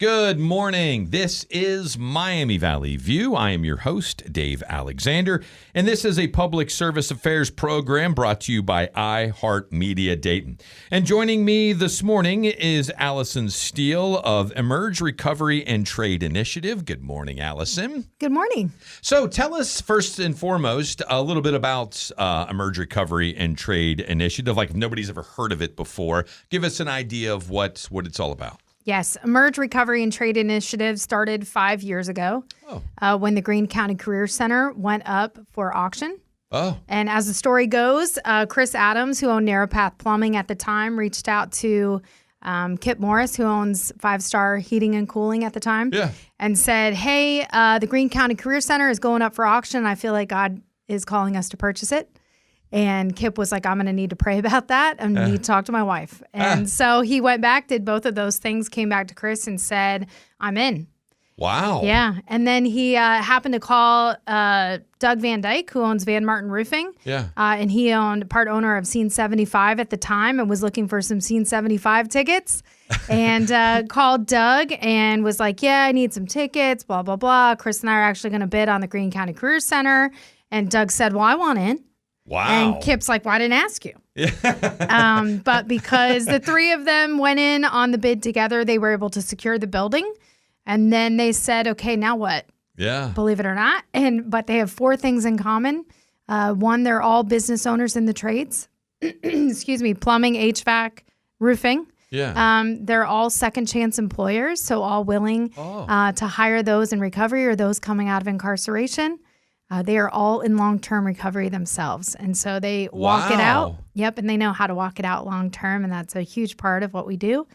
Good morning. This is Miami Valley View. I am your host, Dave Alexander, and this is a public service affairs program brought to you by iHeart Media Dayton. And joining me this morning is Allison Steele of Emerge Recovery and Trade Initiative. Good morning, Allison. Good morning. So tell us first and foremost a little bit about Emerge Recovery and Trade Initiative. Like if nobody's ever heard of it before, give us an idea of what it's all about. Yes, Emerge Recovery and Trade Initiative started 5 years ago when the Greene County Career Center went up for auction. Oh. And as the story goes, Chris Adams, who owned Narrow Path Plumbing at the time, reached out to Kip Morris, who owns 5 Star Heating and Cooling at the time, and said, hey, the Greene County Career Center is going up for auction. I feel like God is calling us to purchase it. And Kip was like, I'm going to need to pray about that. I'm going to need to talk to my wife. And so he went back, did both of those things, came back to Chris and said, I'm in. Wow. Yeah. And then he happened to call Doug Van Dyke, who owns Van Martin Roofing. Yeah. And he owned part owner of Scene 75 at the time and was looking for some Scene 75 tickets. And called Doug and was like, yeah, I need some tickets, blah, blah, blah. Chris and I are actually going to bid on the Greene County Career Center. And Doug said, well, I want in. Wow. And Kip's like, well, I didn't ask you. But because the three of them went in on the bid together, they were able to secure the building. And then they said, okay, now what? Yeah. Believe it or not. But they have 4 things in common. One, they're all business owners in the trades. Excuse me, plumbing, HVAC, roofing. Yeah. They're all second chance employers, so all willing to hire those in recovery or those coming out of incarceration. They are all in long-term recovery themselves. And so they walk it out. Yep. And they know how to walk it out long-term. And that's a huge part of what we do.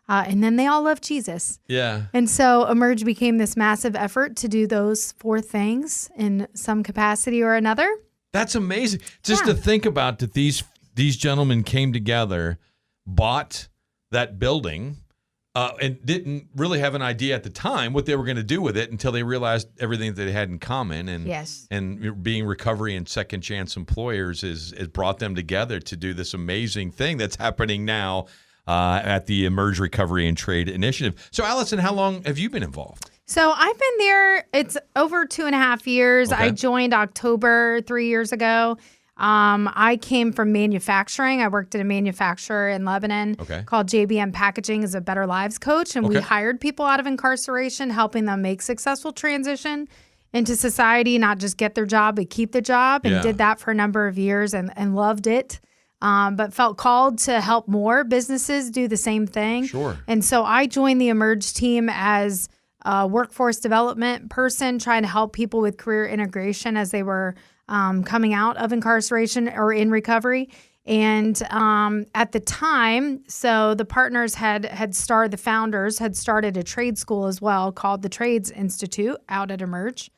And then they all love Jesus. Yeah. And so Emerge became this massive effort to do those 4 things in some capacity or another. That's amazing. Just to think about that these gentlemen came together, bought that building, and didn't really have an idea at the time what they were going to do with it until they realized everything that they had in common. And and being recovery and second chance employers it brought them together to do this amazing thing that's happening now at the Emerge Recovery and Trade Initiative. So, Allison, how long have you been involved? So I've been there. It's over 2.5 years. Okay. I joined October 3 years ago. I came from manufacturing. I worked at a manufacturer in Lebanon called JBM Packaging as a Better Lives coach. And we hired people out of incarceration, helping them make successful transition into society, not just get their job, but keep the job. And did that for a number of years and loved it. But felt called to help more businesses do the same thing. Sure. And so I joined the Emerge team as a workforce development person, trying to help people with career integration as they were coming out of incarceration or in recovery. And at the time, so the partners the founders had started a trade school as well called the Trades Institute out at Emerge.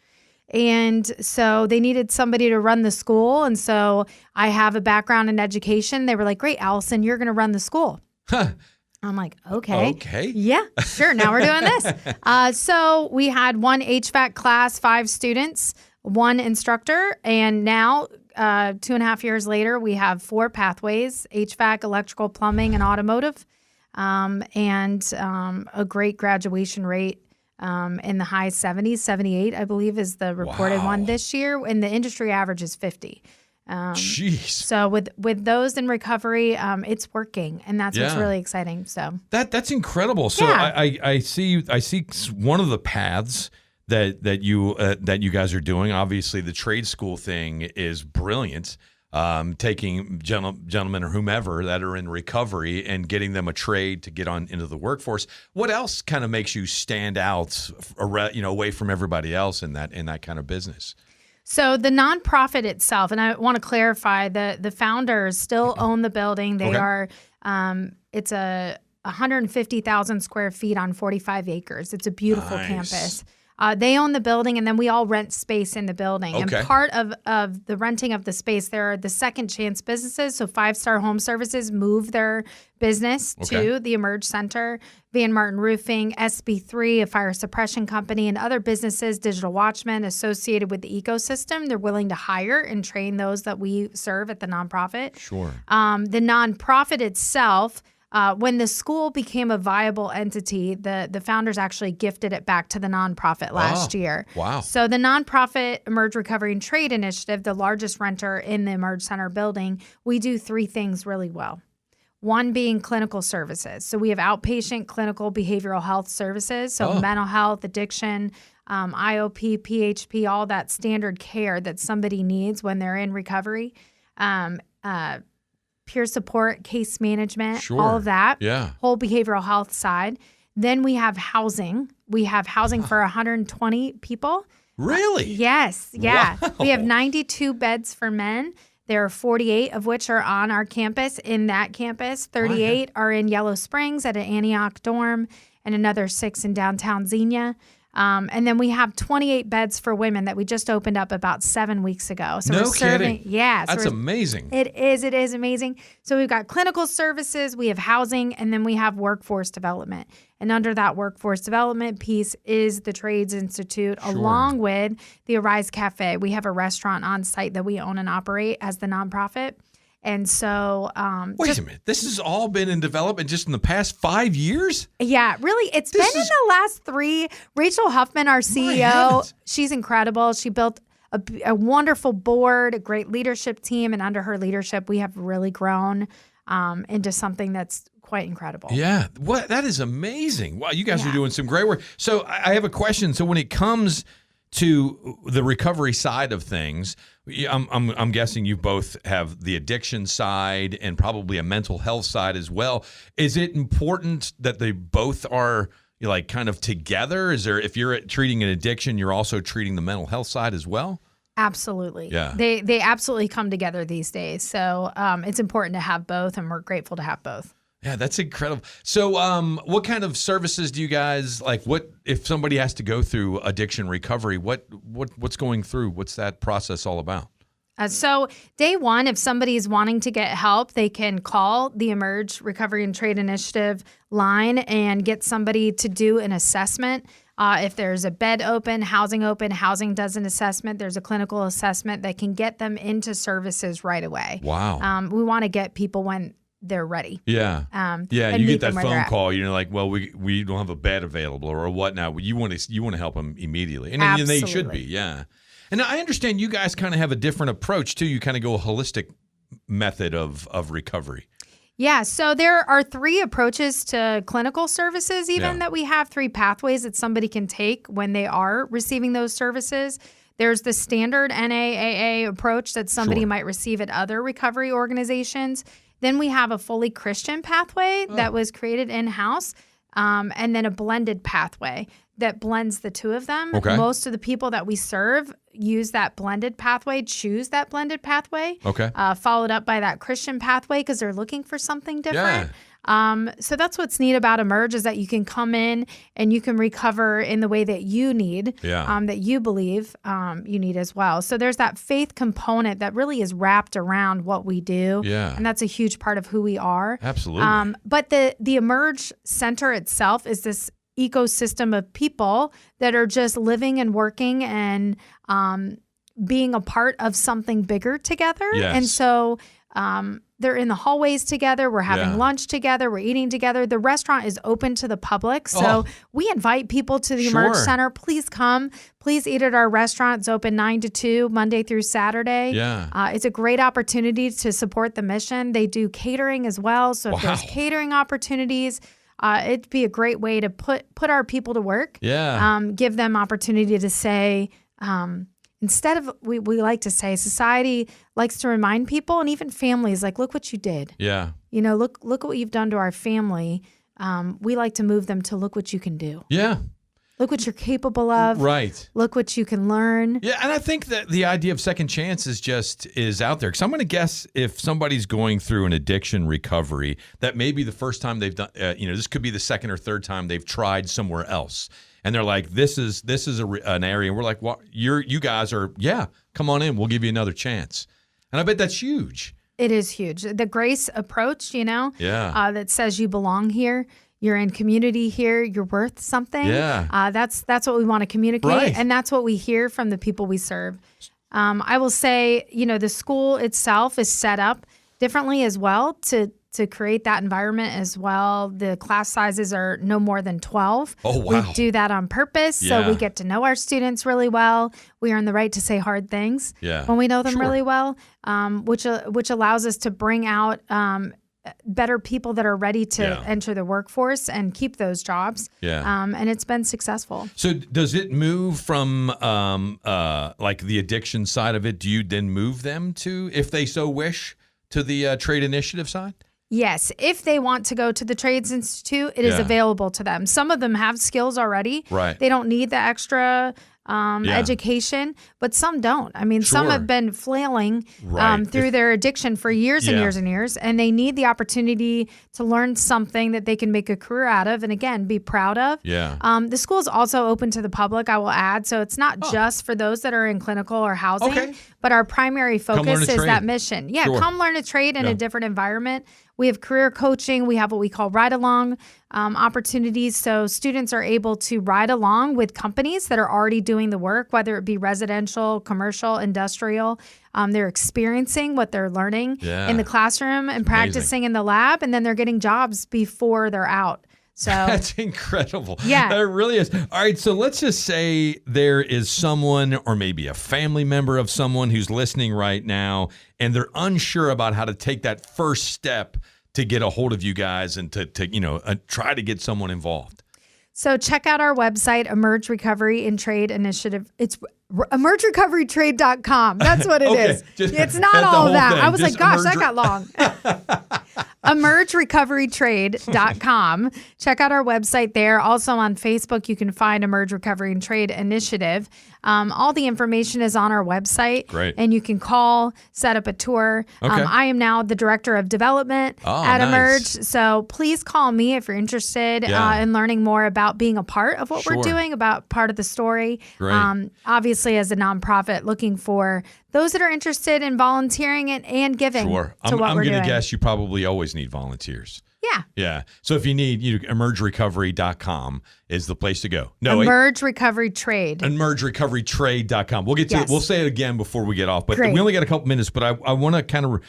And so they needed somebody to run the school. And so I have a background in education. They were like, great, Allison, you're going to run the school. I'm like, okay. Yeah, sure. Now we're doing this. So we had 1 HVAC class, 5 students, 1 instructor. And now 2.5 years later, we have 4 pathways: HVAC, electrical, plumbing, and automotive. And a great graduation rate in the high 70s, 78, I believe, is the reported one this year. And the industry average is 50. Jeez. So with those in recovery, it's working, and that's what's really exciting. So that's incredible. So I see one of the paths that you guys are doing. Obviously, the trade school thing is brilliant. Taking gentlemen or whomever that are in recovery and getting them a trade to get on into the workforce. What else kind of makes you stand out, away from everybody else in that kind of business? So the nonprofit itself, and I want to clarify, the founders still own the building. They are, it's a 150,000 square feet on 45 acres. It's a beautiful campus. They own the building, and then we all rent space in the building. Okay. And part of the renting of the space, there are the second chance businesses. So 5 Star Home Services moved their business to the Emerge Center. Van Martin Roofing, SB3, a fire suppression company, and other businesses, Digital Watchmen, associated with the ecosystem. They're willing to hire and train those that we serve at the nonprofit. Sure. The nonprofit itself When the school became a viable entity, the founders actually gifted it back to the nonprofit last year. Wow. So the nonprofit Emerge Recovery and Trade Initiative, the largest renter in the Emerge Center building, we do 3 things really well. One being clinical services. So we have outpatient clinical behavioral health services, so mental health, addiction, IOP, PHP, all that standard care that somebody needs when they're in recovery. Peer support, case management, all of that. Yeah. Whole behavioral health side. Then we have housing. We have housing for 120 people. Really? Yes. Yeah. Wow. We have 92 beds for men. There are 48 of which are on our campus. In that campus, 38 are in Yellow Springs at an Antioch dorm and another 6 in downtown Xenia. And then we have 28 beds for women that we just opened up about 7 weeks ago. So No kidding. Yeah. So That's amazing. It is amazing. So we've got clinical services, we have housing, and then we have workforce development. And under that workforce development piece is the Trades Institute, along with the Arise Cafe. We have a restaurant on site that we own and operate as the nonprofit. And so, Wait a minute. This has all been in development just in the past 5 years? Yeah, really. It's been in the last 3. Rachel Huffman, our CEO, she's incredible. She built a wonderful board, a great leadership team. And under her leadership, we have really grown into something that's quite incredible. Yeah. That is amazing. Wow, you guys are doing some great work. So I have a question. So when it comes to the recovery side of things, I'm guessing you both have the addiction side and probably a mental health side as well. Is it important that they both are like kind of together? Is there, if you're treating an addiction, you're also treating the mental health side as well? Absolutely. Yeah. They absolutely come together these days. So it's important to have both, and we're grateful to have both. Yeah, that's incredible. So what kind of services do you guys like? What if somebody has to go through addiction recovery? What's going through? What's that process all about? So day one, if somebody's wanting to get help, they can call the Emerge Recovery and Trade Initiative line and get somebody to do an assessment. If there's a bed open, housing does an assessment. There's a clinical assessment that can get them into services right away. Wow. We want to get people when they're ready. Yeah. You get that phone call. You're like, well, we don't have a bed available or whatnot. You want to help them immediately, and they should be. Yeah. And I understand you guys kind of have a different approach too. You kind of go a holistic method of recovery. Yeah, so there are 3 approaches to clinical services, that we have 3 pathways that somebody can take when they are receiving those services. There's the standard NAAA approach that somebody might receive at other recovery organizations. Then we have a fully Christian pathway that was created in-house, and then a blended pathway that blends the 2 of them. Okay. Most of the people that we serve use that blended pathway, choose that blended pathway, followed up by that Christian pathway because they're looking for something different. So that's what's neat about Emerge is that you can come in and you can recover in the way that you need, that you believe you need as well. So there's that faith component that really is wrapped around what we do. Yeah. And that's a huge part of who we are. Absolutely. But the Emerge Center itself is this ecosystem of people that are just living and working and being a part of something bigger together. Yes. And so they're in the hallways together. We're having lunch together. We're eating together. The restaurant is open to the public. So we invite people to the Emerge Center. Please come. Please eat at our restaurant. It's open 9 to 2, Monday through Saturday. Yeah. It's a great opportunity to support the mission. They do catering as well. So if there's catering opportunities, it'd be a great way to put our people to work. Yeah. Give them opportunity to say, instead of, we like to say, society likes to remind people and even families, like, look what you did. Yeah. Look what you've done to our family. We like to move them to look what you can do. Yeah. Look what you're capable of. Right. Look what you can learn. Yeah, and I think that the idea of second chance is out there. Because I'm going to guess if somebody's going through an addiction recovery, that maybe the first time they've done, this could be the second or third time they've tried somewhere else, and they're like, "This is an area." And we're like, "Well, you guys are, come on in. We'll give you another chance." And I bet that's huge. It is huge. The grace approach, that says you belong here. You're in community here. You're worth something. Yeah. That's what we want to communicate, right. And that's what we hear from the people we serve. I will say, the school itself is set up differently as well to to create that environment as well. The class sizes are no more than 12. Oh, wow. We do that on purpose, so we get to know our students really well. We earn the right to say hard things when we know them really well, which allows us to bring out better people that are ready to enter the workforce and keep those jobs. And it's been successful. So does it move from like the addiction side of it? Do you then move them to, if they so wish, to the trade initiative side? Yes. If they want to go to the Trades Institute, it is available to them. Some of them have skills already. Right. They don't need the extra education, but some don't. I mean, some have been flailing through their addiction for years and years and years, and they need the opportunity to learn something that they can make a career out of and, again, be proud of. The school is also open to the public, I will add, so it's not just for those that are in clinical or housing, but our primary focus is that mission. Come learn a trade in a different environment. We have career coaching. We have what we call ride-along opportunities. So students are able to ride along with companies that are already doing the work, whether it be residential, commercial, industrial. They're experiencing what they're learning in the classroom and practicing in the lab, and then they're getting jobs before they're out. So that's incredible. Yeah, it really is. All right, so let's just say there is someone or maybe a family member of someone who's listening right now, and they're unsure about how to take that first step to get a hold of you guys and to try to get someone involved. So check out our website, Emerge Recovery and Trade Initiative. It's emergerecoverytrade.com. That's what it is. It's not all of that. I was like, gosh, that got long. emergerecoverytrade.com. Check out our website there. Also on Facebook, you can find Emerge Recovery and Trade Initiative. All the information is on our website. Great. And you can call, set up a tour. I am now the Director of Development at Emerge. So please call me if you're interested in learning more about being a part of what we're doing, about part of the story. Obviously, as a nonprofit, looking for those that are interested in volunteering and giving to what we're doing. I'm going to guess you probably always need volunteers. Yeah. So if you need, emergerecovery.com is the place to go. Emerge Recovery Trade. Emergerecoverytrade.com. We'll get to it. We'll say it again before we get off. But we only got a couple minutes. But I want to kind of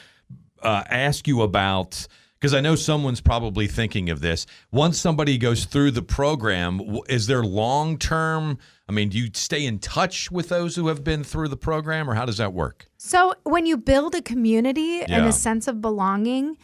ask you about, because I know someone's probably thinking of this. Once somebody goes through the program, is there long-term, do you stay in touch with those who have been through the program, or how does that work? So when you build a community and a sense of belonging,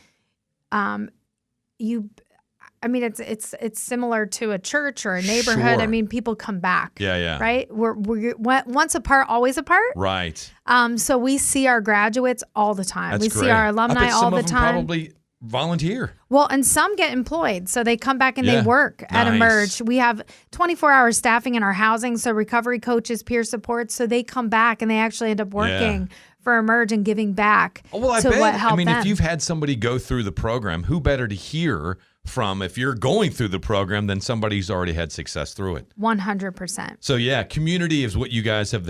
it's similar to a church or a neighborhood. Sure. People come back. Yeah. Right? We're once apart, always apart. Right. So we see our graduates all the time. That's we see our alumni all the time. Probably volunteer. Well, and some get employed. So they come back and they work at Emerge. We have 24-hour staffing in our housing, so recovery coaches, peer support. So they come back and they actually end up working for Emerge and giving back to what helped them. If you've had somebody go through the program, who better to hear from if you're going through the program than somebody who's already had success through it? 100%. So community is what you guys have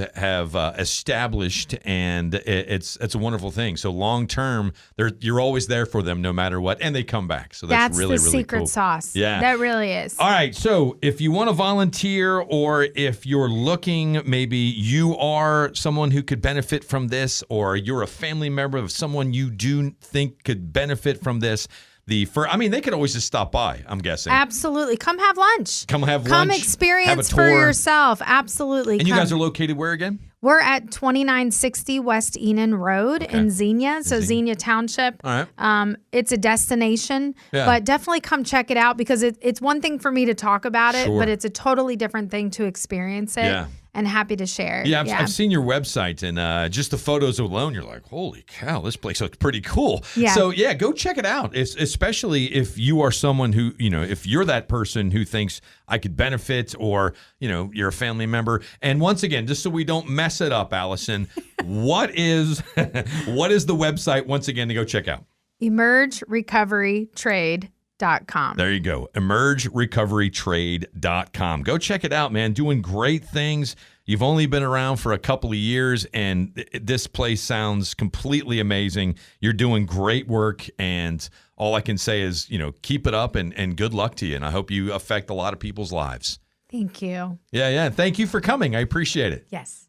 established, and it's a wonderful thing. So long term, you're always there for them no matter what, and they come back. So that's really, really cool. That's the secret sauce. Yeah, that really is. All right. So if you want to volunteer, or if you're looking, maybe you are someone who could benefit from this, or you're a family member of someone you do think could benefit from this. They could always just stop by, I'm guessing. Absolutely. Come have lunch. Come experience for yourself. Absolutely. And you guys are located where again? We're at 2960 West Enon Road in Xenia, so Xenia Township. All right. It's a destination, but definitely come check it out, because it's one thing for me to talk about it, but it's a totally different thing to experience it. Yeah. And happy to share. Yeah, I've seen your website, and just the photos alone, you're like, holy cow, this place looks pretty cool. Yeah. So, go check it out, especially if you are someone who, if you're that person who thinks I could benefit, or, you're a family member. And once again, just so we don't mess it up, Allison, what is the website, once again, to go check out? emergerecoverytrade.com. There you go. emergerecoverytrade.com. Go check it out, man. Doing great things. You've only been around for a couple of years, and this place sounds completely amazing. You're doing great work, and all I can say is, keep it up, and good luck to you. And I hope you affect a lot of people's lives. Thank you. Yeah. Thank you for coming. I appreciate it. Yes.